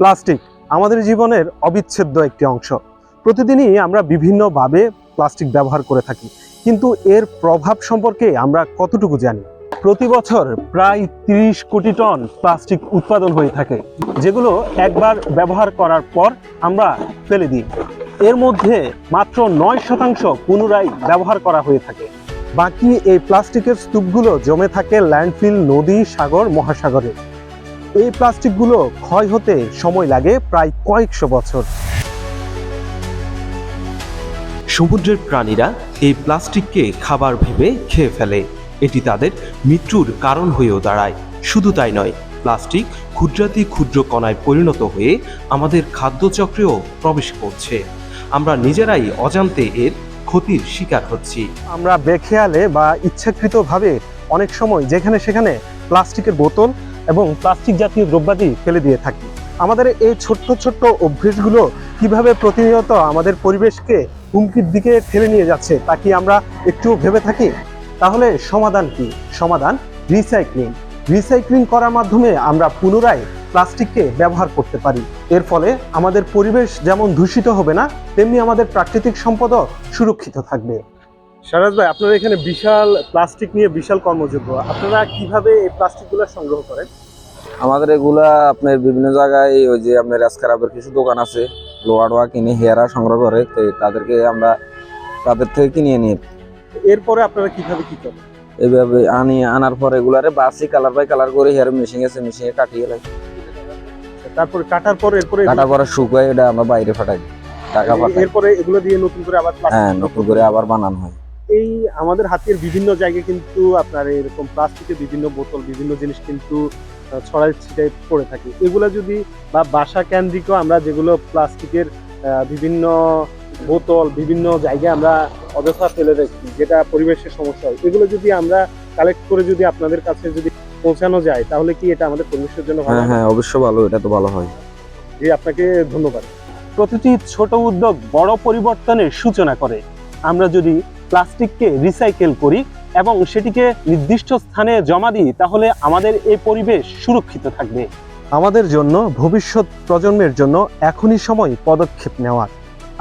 Plastic আমাদের জীবনের অবিচ্ছেদ্য একটি অংশ। প্রতিদিনই আমরা বিভিন্নভাবে প্লাস্টিক ব্যবহার করে থাকি, কিন্তু এর প্রভাব সম্পর্কে আমরা কতটুকু জানি? প্রতি বছর প্রায় 30 কোটি টন প্লাস্টিক উৎপাদন হয়ে থাকে, যেগুলো একবার ব্যবহার করার পর আমরা ফেলে দিই। এর মধ্যে মাত্র 9% পুনরায় ব্যবহার করা হয়ে থাকে। বাকি এই প্লাস্টিকের স্তূপগুলো জমে থাকে ল্যান্ডফিল, নদী, সাগর, মহাসাগরে। এই প্লাস্টিকগুলো ক্ষয় হতে সময় লাগে প্রায় কয়েকশো বছর। সমুদ্রের প্রাণীরা এই প্লাস্টিককে খাবার ভেবে খেয়ে ফেলে। এটি তাদের মৃত্যুর কারণ হয়েও দাঁড়ায়। শুধু তাই নয়, প্লাস্টিক ক্ষুদ্রাতি ক্ষুদ্র কণায় পরিণত হয়ে আমাদের খাদ্যচক্রেও প্রবেশ করছে। আমরা নিজেরাই অজান্তে এর ক্ষতির শিকার হচ্ছি। আমরা বেখেয়ালে বা ইচ্ছাকৃতভাবে অনেক সময় যেখানে সেখানে প্লাস্টিকের বোতল এবং প্লাস্টিক জাতীয় দ্রব্যাদি ফেলে দিয়ে থাকি। আমাদের এই ছোট্ট ছোট্ট অভ্যেসগুলো কিভাবে প্রতিনিয়ত আমাদের পরিবেশকে হুমকির দিকে ঠেলে নিয়ে যাচ্ছে তা কি আমরা একটু ভেবে থাকি? তাহলে সমাধান কি? সমাধান রিসাইক্লিং। রিসাইক্লিং করার মাধ্যমে আমরা পুনরায় প্লাস্টিককে ব্যবহার করতে পারি। এর ফলে আমাদের পরিবেশ যেমন দূষিত হবে না, তেমনি আমাদের প্রাকৃতিক সম্পদও সুরক্ষিত থাকবে। সারাজ ভাই, আপনারা এখানে বিশাল প্লাস্টিক নিয়ে বিশাল কর্মযোগ্য। আপনারা কিভাবে এই প্লাস্টিকগুলো সংগ্রহ করেন? আমাদের এগুলা আপনার বিভিন্ন জায়গায় ওই যে আপনার রাজকারাবের কিছু দোকান আছে, লোয়া কিনে হেয়ারা সংগ্রহ করে, তো তাদেরকে আমরা তাদের থেকে কিনে নিই। এরপরে আপনারা কিভাবে কি করেন? এইভাবে আনার পর এগুলারে বাসি কালার বাই কালার করে হেয়ার মেশিন আছে, মেশিনে কাটিয়ে লাগে। তারপরে কাটার পর এরপরে কাটার পরে শুকায় এটা আমরা বাইরে ফাটাই, টাকা পাঠাই। এরপরে এগুলো দিয়ে নতুন করে আবার হ্যাঁ, নতুন করে আবার বানানো হয়। এই আমাদের হাতের বিভিন্ন জায়গায় কিন্তু আপনার এরকম প্লাস্টিকের বিভিন্ন বোতল, বিভিন্ন জিনিস কিন্তু ছড়াই ছিটাই পড়ে থাকে। এগুলো যদি বা বাসা কেন্দ্রিক আমরা যেগুলো প্লাস্টিকের বিভিন্ন বোতল বিভিন্ন জায়গায় আমরা অযথা ফেলে রাখি, যেটা পরিবেশের সমস্যা হয়, এগুলো যদি আমরা কালেক্ট করে যদি আপনাদের কাছে যদি পৌঁছানো যায়, তাহলে কি এটা আমাদের পরিবেশের জন্য ভালো? হ্যাঁ, অবশ্যই ভালো, এটা তো ভালো হয়। জি, আপনাকে ধন্যবাদ। প্রতিটি ছোট উদ্যোগ বড় পরিবর্তনের সূচনা করে। আমরা যদি প্লাস্টিককে রিসাইকেল করি এবং সেটিকে নির্দিষ্ট স্থানে জমা দিই, তাহলে আমাদের এই পরিবেশ সুরক্ষিত থাকবে। আমাদের জন্য, ভবিষ্যৎ প্রজন্মের জন্য এখনই সময় পদক্ষেপ নেওয়ার।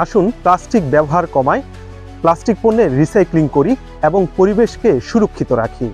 আসুন প্লাস্টিক ব্যবহার কমাই, প্লাস্টিক পণ্যের রিসাইক্লিং করি এবং পরিবেশকে সুরক্ষিত রাখি।